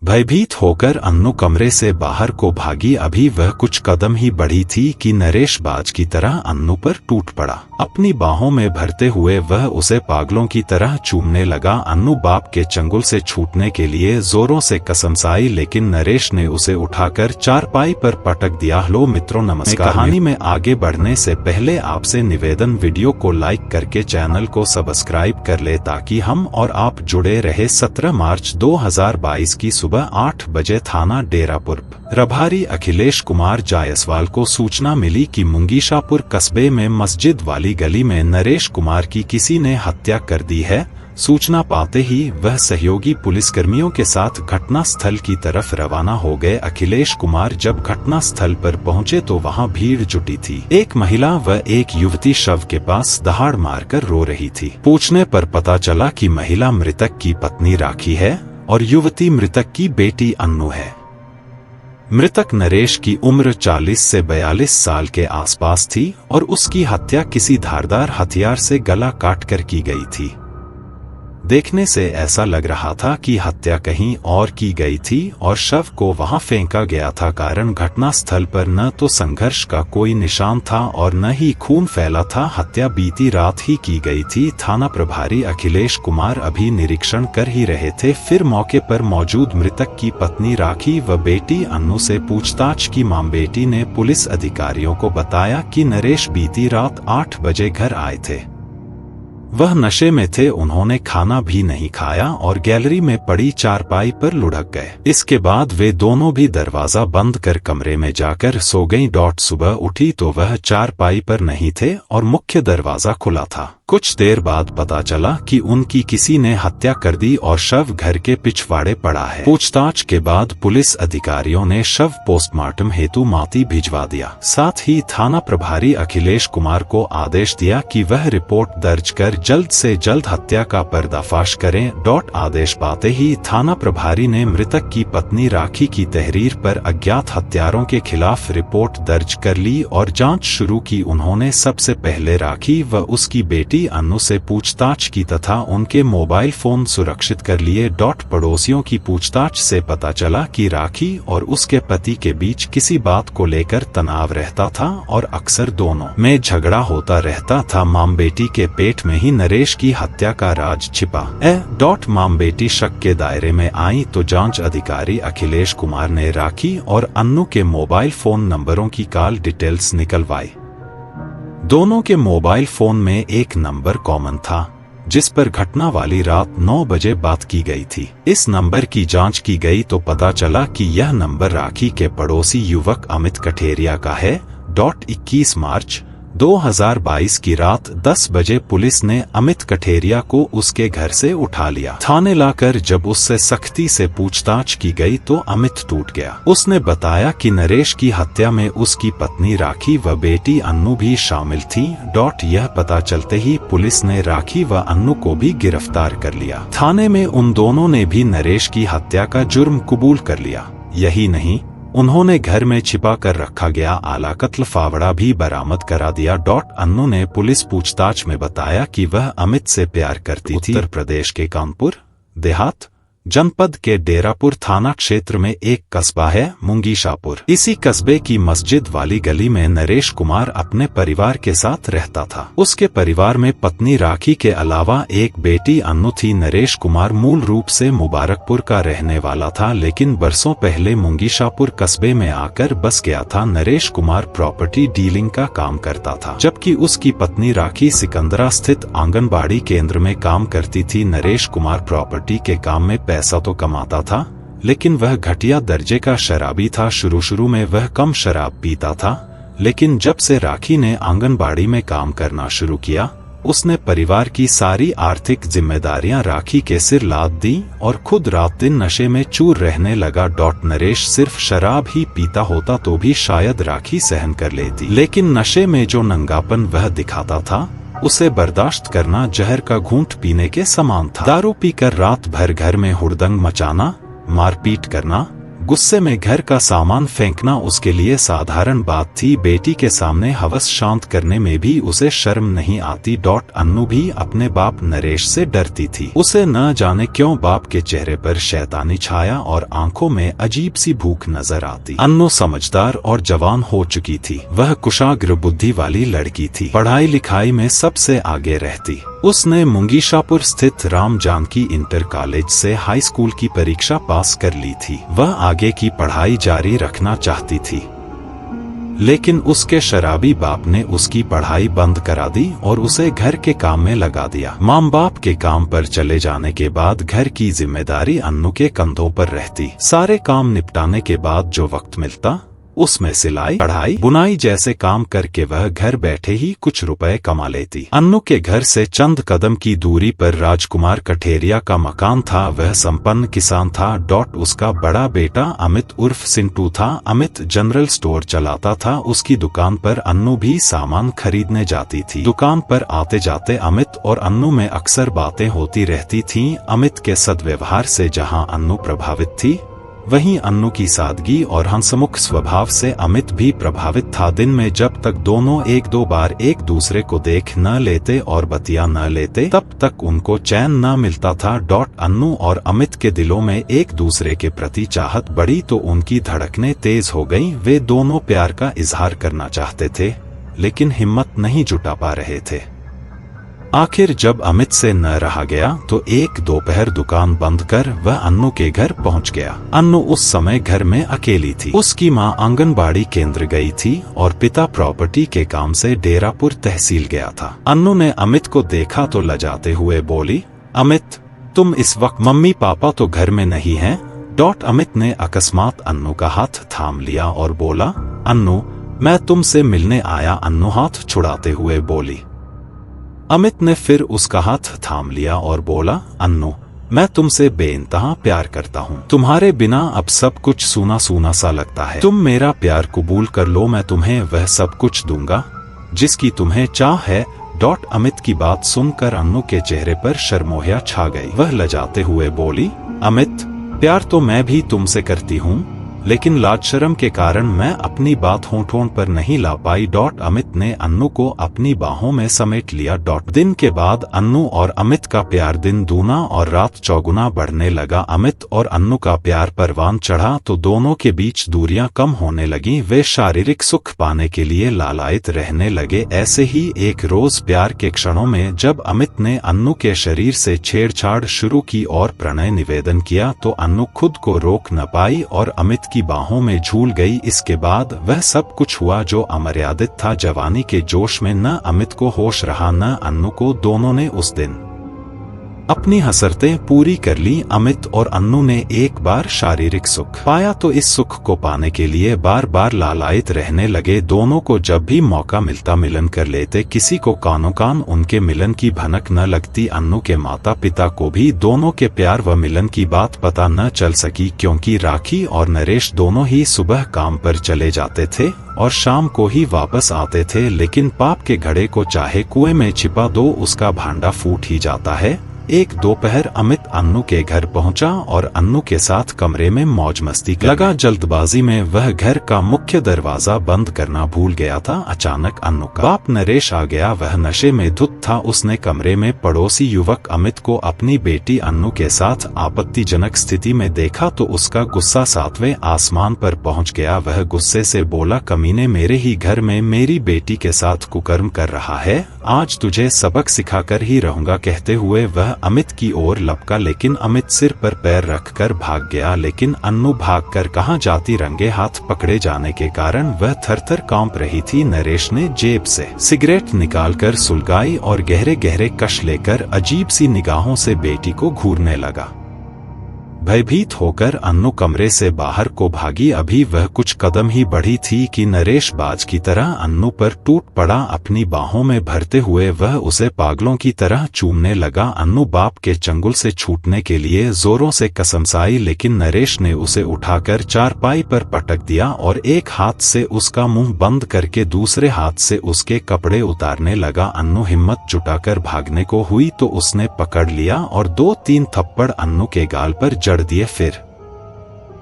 भयभीत होकर अन्नू कमरे से बाहर को भागी। अभी वह कुछ कदम ही बढ़ी थी कि नरेश बाज की तरह अन्नू पर टूट पड़ा। अपनी बाहों में भरते हुए वह उसे पागलों की तरह चूमने लगा। अन्नू बाप के चंगुल से छूटने के लिए जोरों से कसमसाई, लेकिन नरेश ने उसे उठाकर चारपाई पर पटक दिया। हेलो मित्रों, नमस्कार। कहानी में आगे बढ़ने से पहले आपसे निवेदन, वीडियो को लाइक करके चैनल को सब्सक्राइब कर ले ताकि हम और आप जुड़े रहे। 17 मार्च 2022 की सुबह 8 बजे थाना डेरापुर प्रभारी अखिलेश कुमार जायसवाल को सूचना मिली कि मुंगीशापुर कस्बे में मस्जिद वाली गली में नरेश कुमार की किसी ने हत्या कर दी है। सूचना पाते ही वह सहयोगी पुलिसकर्मियों के साथ घटना स्थल की तरफ रवाना हो गए। अखिलेश कुमार जब घटना स्थल पर पहुंचे तो वहां भीड़ जुटी थी। एक महिला व एक युवती शव के पास दहाड़ मारकर रो रही थी। पूछने पर पता चला कि महिला मृतक की पत्नी राखी है और युवती मृतक की बेटी अन्नू है। मृतक नरेश की उम्र 40 से 42 साल के आसपास थी और उसकी हत्या किसी धारदार हथियार से गला काटकर की गई थी। देखने से ऐसा लग रहा था कि हत्या कहीं और की गई थी और शव को वहां फेंका गया था। कारण घटना स्थल पर न तो संघर्ष का कोई निशान था और न ही खून फैला था। हत्या बीती रात ही की गई थी। थाना प्रभारी अखिलेश कुमार अभी निरीक्षण कर ही रहे थे, फिर मौके पर मौजूद मृतक की पत्नी राखी व बेटी अन्नू से पूछताछ की। मां बेटी ने पुलिस अधिकारियों को बताया कि नरेश बीती रात 8 बजे घर आए थे। वह नशे में थे, उन्होंने खाना भी नहीं खाया और गैलरी में पड़ी चारपाई पर लुढ़क गए। इसके बाद वे दोनों भी दरवाजा बंद कर कमरे में जाकर सो गईं। सुबह उठी तो वह चारपाई पर नहीं थे और मुख्य दरवाजा खुला था। कुछ देर बाद पता चला कि उनकी किसी ने हत्या कर दी और शव घर के पिछवाड़े पड़ा है। पूछताछ के बाद पुलिस अधिकारियों ने शव पोस्टमार्टम हेतु माती भिजवा दिया। साथ ही थाना प्रभारी अखिलेश कुमार को आदेश दिया कि वह रिपोर्ट दर्ज कर जल्द से जल्द हत्या का पर्दाफाश करें। आदेश पाते ही थाना प्रभारी ने मृतक की पत्नी राखी की तहरीर पर अज्ञात हत्यारों के खिलाफ रिपोर्ट दर्ज कर ली और जांच शुरू की। उन्होंने सबसे पहले राखी व उसकी बेटी अन्नू से पूछताछ की तथा उनके मोबाइल फोन सुरक्षित कर लिए। पड़ोसियों की पूछताछ से पता चला कि राखी और उसके पति के बीच किसी बात को लेकर तनाव रहता था और अक्सर दोनों में झगड़ा होता रहता था। मां बेटी के पेट में ही नरेश की हत्या का राज छिपा है। मां बेटी शक के दायरे में आई तो जांच अधिकारी अखिलेश कुमार ने राखी और अन्नू के मोबाइल फोन नंबरों की कॉल डिटेल्स निकलवाई। दोनों के मोबाइल फोन में एक नंबर कॉमन था जिस पर घटना वाली रात 9 बजे बात की गई थी। इस नंबर की जांच की गई तो पता चला कि यह नंबर राखी के पड़ोसी युवक अमित कठेरिया का है। 21 मार्च 2022 की रात 10 बजे पुलिस ने अमित कठेरिया को उसके घर से उठा लिया। थाने लाकर जब उससे सख्ती से पूछताछ की गई तो अमित टूट गया। उसने बताया कि नरेश की हत्या में उसकी पत्नी राखी व बेटी अन्नू भी शामिल थी। यह पता चलते ही पुलिस ने राखी व अन्नू को भी गिरफ्तार कर लिया। थाने में उन दोनों ने भी नरेश की हत्या का जुर्म कबूल कर लिया। यही नहीं, उन्होंने घर में छिपा कर रखा गया आला कत्ल फावड़ा भी बरामद करा दिया। अन्नू ने पुलिस पूछताछ में बताया कि वह अमित से प्यार करती थी। उत्तर प्रदेश के कानपुर देहात जनपद के डेरापुर थाना क्षेत्र में एक कस्बा है मुंगीशापुर। इसी कस्बे की मस्जिद वाली गली में नरेश कुमार अपने परिवार के साथ रहता था। उसके परिवार में पत्नी राखी के अलावा एक बेटी अन्नू थी। नरेश कुमार मूल रूप से मुबारकपुर का रहने वाला था, लेकिन बरसों पहले मुंगीशापुर कस्बे में आकर बस गया था। नरेश कुमार प्रॉपर्टी डीलिंग का काम करता था, जबकि उसकी पत्नी राखी सिकंदरा स्थित आंगनबाड़ी केंद्र में काम करती थी। नरेश कुमार प्रॉपर्टी के काम में पैसा तो कमाता था, लेकिन वह घटिया दर्जे का शराबी था। शुरू में वह कम शराब पीता था, लेकिन जब से राखी ने आंगनबाड़ी में काम करना शुरू किया, उसने परिवार की सारी आर्थिक जिम्मेदारियां राखी के सिर लाद दी और खुद रात दिन नशे में चूर रहने लगा। नरेश सिर्फ शराब ही पीता होता तो भी शायद राखी सहन कर लेती, लेकिन नशे में जो नंगापन वह दिखाता था उसे बर्दाश्त करना जहर का घूंट पीने के समान था। दारू पीकर रात भर घर में हुड़दंग मचाना, मारपीट करना, गुस्से में घर का सामान फेंकना उसके लिए साधारण बात थी। बेटी के सामने हवस शांत करने में भी उसे शर्म नहीं आती। अन्नू भी अपने बाप नरेश से डरती थी। उसे न जाने क्यों बाप के चेहरे पर शैतानी छाया और आंखों में अजीब सी भूख नजर आती। अन्नू समझदार और जवान हो चुकी थी। वह कुशाग्र बुद्धि वाली लड़की थी, पढ़ाई लिखाई में सबसे आगे रहती। उसने मुंगीशापुर स्थित राम जानकी इंटर कॉलेज से हाई स्कूल की परीक्षा पास कर ली थी। वह आगे की पढ़ाई जारी रखना चाहती थी, लेकिन उसके शराबी बाप ने उसकी पढ़ाई बंद करा दी और उसे घर के काम में लगा दिया। माँ बाप के काम पर चले जाने के बाद घर की जिम्मेदारी अन्नू के कंधों पर रहती। सारे काम निपटाने के बाद जो वक्त मिलता उसमें सिलाई, कढ़ाई, बुनाई जैसे काम करके वह घर बैठे ही कुछ रुपए कमा लेती। अन्नू के घर से चंद कदम की दूरी पर राजकुमार कठेरिया का मकान था। वह संपन्न किसान था। उसका बड़ा बेटा अमित उर्फ सिंटू था। अमित जनरल स्टोर चलाता था। उसकी दुकान पर अन्नू भी सामान खरीदने जाती थी। दुकान पर आते जाते अमित और अन्नू में अक्सर बातें होती रहती थीं। अमित के सद्व्यवहार से जहां अन्नू प्रभावित थी, वहीं अन्नू की सादगी और हंसमुख स्वभाव से अमित भी प्रभावित था। दिन में जब तक दोनों एक दो बार एक दूसरे को देख न लेते और बतिया न लेते, तब तक उनको चैन न मिलता था। अन्नू और अमित के दिलों में एक दूसरे के प्रति चाहत बढ़ी तो उनकी धड़कनें तेज हो गईं। वे दोनों प्यार का इजहार करना चाहते थे, लेकिन हिम्मत नहीं जुटा पा रहे थे। आखिर जब अमित से न रहा गया तो एक दोपहर दुकान बंद कर वह अन्नू के घर पहुंच गया। अन्नू उस समय घर में अकेली थी। उसकी मां आंगनबाड़ी केंद्र गई थी और पिता प्रॉपर्टी के काम से डेरापुर तहसील गया था। अन्नू ने अमित को देखा तो लजाते हुए बोली, अमित, तुम इस वक्त? मम्मी पापा तो घर में नहीं हैं। अमित ने अकस्मात अन्नू का हाथ थाम लिया और बोला, अन्नू, मैं तुमसे मिलने आया। अन्नू हाथ छुड़ाते हुए बोली। अमित ने फिर उसका हाथ थाम लिया और बोला, अन्नू, मैं तुमसे बेइंतहा प्यार करता हूँ। तुम्हारे बिना अब सब कुछ सूना सूना सा लगता है। तुम मेरा प्यार कबूल कर लो, मैं तुम्हें वह सब कुछ दूंगा जिसकी तुम्हें चाह है। अमित की बात सुनकर अन्नू के चेहरे पर शर्मोहिया छा गई। वह लजाते हुए बोली, अमित, प्यार तो मैं भी तुमसे करती हूँ, लेकिन लाज शर्म के कारण मैं अपनी बात होंठों पर नहीं ला पाई। अमित ने अन्नू को अपनी बाहों में समेट लिया। दिन के बाद अन्नू और अमित का प्यार दिन दूना और रात चौगुना बढ़ने लगा। अमित और अन्नू का प्यार परवान चढ़ा तो दोनों के बीच दूरियां कम होने लगी। वे शारीरिक सुख पाने के लिए लालायित रहने लगे। ऐसे ही एक रोज प्यार के क्षणों में जब अमित ने अन्नू के शरीर से छेड़छाड़ शुरू की और प्रणय निवेदन किया तो अन्नू खुद को रोक न पाई और अमित की बाहों में झूल गई। इसके बाद वह सब कुछ हुआ जो अमर्यादित था। जवानी के जोश में न अमित को होश रहा न अन्नू को। दोनों ने उस दिन अपनी हसरतें पूरी कर ली। अमित और अन्नू ने एक बार शारीरिक सुख पाया तो इस सुख को पाने के लिए बार बार लालायित रहने लगे। दोनों को जब भी मौका मिलता मिलन कर लेते। किसी को कानों कान उनके मिलन की भनक न लगती। अन्नू के माता पिता को भी दोनों के प्यार व मिलन की बात पता न चल सकी, क्योंकि राखी और नरेश दोनों ही सुबह काम पर चले जाते थे और शाम को ही वापस आते थे। लेकिन पाप के घड़े को चाहे कुएं में छिपा दो, उसका भांडा फूट ही जाता है। एक दोपहर अमित अन्नू के घर पहुंचा और अन्नू के साथ कमरे में मौज मस्ती लगा। जल्दबाजी में वह घर का मुख्य दरवाजा बंद करना भूल गया था। अचानक अन्नू का बाप नरेश आ गया। वह नशे में धुत था। उसने कमरे में पड़ोसी युवक अमित को अपनी बेटी अन्नू के साथ आपत्तिजनक स्थिति में देखा तो उसका गुस्सा 7वें आसमान पर पहुंच गया। वह गुस्से से बोला, कमीने, मेरे ही घर में मेरी बेटी के साथ कुकर्म कर रहा है। आज तुझे सबक सिखाकर ही रहूंगा। कहते हुए वह अमित की ओर लपका, लेकिन अमित सिर पर पैर रखकर भाग गया। लेकिन अन्नू भागकर कहां जाती? रंगे हाथ पकड़े जाने के कारण वह थरथर कांप रही थी। नरेश ने जेब से सिगरेट निकालकर सुलगाई और गहरे गहरे कश लेकर अजीब सी निगाहों से बेटी को घूरने लगा। भयभीत होकर अन्नू कमरे से बाहर को भागी। अभी वह कुछ कदम ही बढ़ी थी कि नरेश बाज की तरह अन्नू पर टूट पड़ा। अपनी बाहों में भरते हुए वह उसे पागलों की तरह चूमने लगा। अन्नू बाप के चंगुल से छूटने के लिए जोरों से कसमसाई, लेकिन नरेश ने उसे उठाकर चारपाई पर पटक दिया और एक हाथ से उसका मुंह बंद करके दूसरे हाथ से उसके कपड़े उतारने लगा। अन्नू हिम्मत जुटाकर भागने को हुई तो उसने पकड़ लिया और 2-3 थप्पड़ अन्नू के गाल पर जड़ दिए। फिर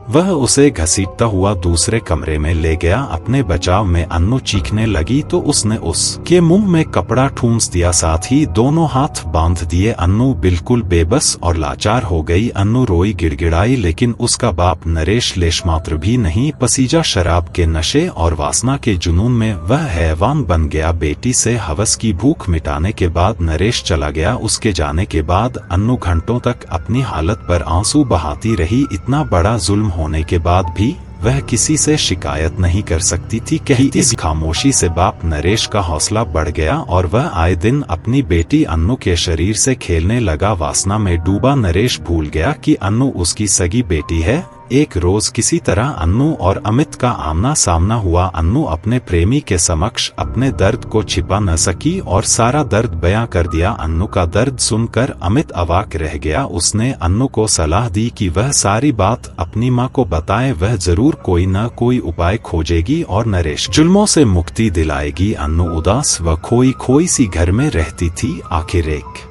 वह उसे घसीटता हुआ दूसरे कमरे में ले गया। अपने बचाव में अन्नू चीखने लगी तो उसने उसके मुंह में कपड़ा ठूंस दिया, साथ ही दोनों हाथ बांध दिए। अन्नू बिल्कुल बेबस और लाचार हो गई। अन्नू रोई गिड़गिड़ाई, लेकिन उसका बाप नरेश लेशमात्र भी नहीं पसीजा। शराब के नशे और वासना के जुनून में वह हैवान बन गया। बेटी से हवस की भूख मिटाने के बाद नरेश चला गया। उसके जाने के बाद अन्नू घंटों तक अपनी हालत पर आंसू बहाती रही। इतना बड़ा जुल्म होने के बाद भी वह किसी से शिकायत नहीं कर सकती थी। कहीं इस खामोशी से बाप नरेश का हौसला बढ़ गया और वह आए दिन अपनी बेटी अन्नू के शरीर से खेलने लगा। वासना में डूबा नरेश भूल गया कि अन्नू उसकी सगी बेटी है। एक रोज किसी तरह अन्नू और अमित का आमना सामना हुआ। अन्नू अपने प्रेमी के समक्ष अपने दर्द को छिपा न सकी और सारा दर्द बयां कर दिया। अन्नू का दर्द सुनकर अमित अवाक रह गया। उसने अन्नू को सलाह दी कि वह सारी बात अपनी मां को बताए। वह जरूर कोई न कोई उपाय खोजेगी और नरेश जुल्मों से मुक्ति दिलाएगी। अन्नू उदास व खोई खोई सी घर में रहती थी। आखिर एक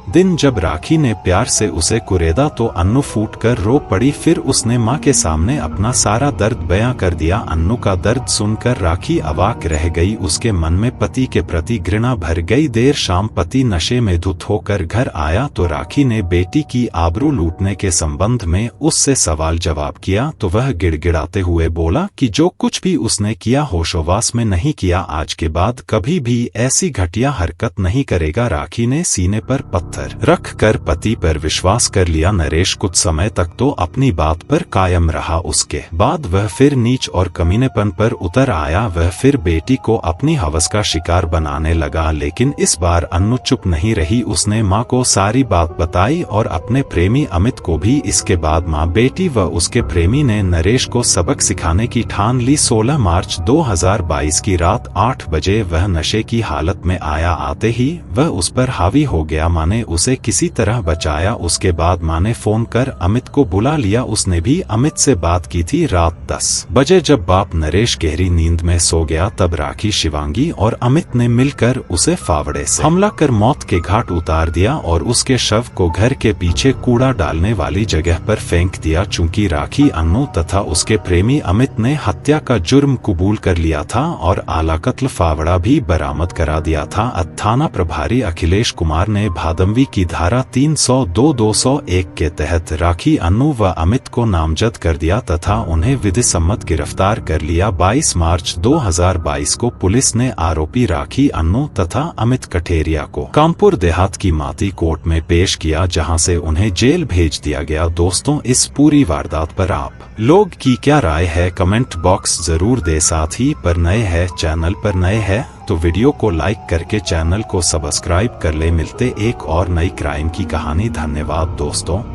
दिन जब राखी ने प्यार से उसे कुरेदा तो अन्नू फूटकर रो पड़ी। फिर उसने मां के सामने अपना सारा दर्द बयां कर दिया। अन्नू का दर्द सुनकर राखी अवाक रह गई। उसके मन में पति के प्रति घृणा भर गई। देर शाम पति नशे में धुत होकर घर आया तो राखी ने बेटी की आबरू लूटने के संबंध में उससे सवाल जवाब किया तो वह गिड़गिड़ाते हुए बोला कि जो कुछ भी उसने किया होशोवास में नहीं किया, आज के बाद कभी भी ऐसी घटिया हरकत नहीं करेगा। राखी ने सीने पर पत्थर रख कर पति पर विश्वास कर लिया। नरेश कुछ समय तक तो अपनी बात पर कायम रहा। उसके बाद वह फिर नीच और कमीनेपन पर उतर आया। वह फिर बेटी को अपनी हवस का शिकार बनाने लगा। लेकिन इस बार अन्नू चुप नहीं रही। उसने मां को सारी बात बताई और अपने प्रेमी अमित को भी। इसके बाद मां, बेटी व उसके प्रेमी ने नरेश को सबक सिखाने की ठान ली। 16 मार्च 2022 की रात 8 बजे वह नशे की हालत में आया। आते ही वह उस पर हावी हो गया। मां ने उसे किसी तरह बचाया। उसके बाद मां ने फोन कर अमित को बुला लिया। उसने भी अमित से बात की थी। रात 10 बजे जब बाप नरेश गहरी नींद में सो गया तब राखी, शिवांगी और अमित ने मिलकर उसे फावड़े से हमला कर मौत के घाट उतार दिया और उसके शव को घर के पीछे कूड़ा डालने वाली जगह पर फेंक दिया। चूंकि राखी, अन्नू तथा उसके प्रेमी अमित ने हत्या का जुर्म कबूल कर लिया था और आला कत्ल फावड़ा भी बरामद करा दिया था। थाना प्रभारी अखिलेश कुमार ने भादमवी की धारा 302-201 के तहत राखी, अन्नू व अमित को नामजद कर दिया तथा उन्हें विधि सम्मत गिरफ्तार कर लिया। 22 मार्च 2022 को पुलिस ने आरोपी राखी, अन्नू तथा अमित कठेरिया को कानपुर देहात की माती कोर्ट में पेश किया, जहां से उन्हें जेल भेज दिया गया। दोस्तों, इस पूरी वारदात पर आप लोग की क्या राय है, कमेंट बॉक्स जरूर दे। साथ ही पर नए हैं, चैनल पर नए हैं तो वीडियो को लाइक करके चैनल को सब्सक्राइब कर ले। मिलते एक और नई क्राइम की कहानी। धन्यवाद दोस्तों।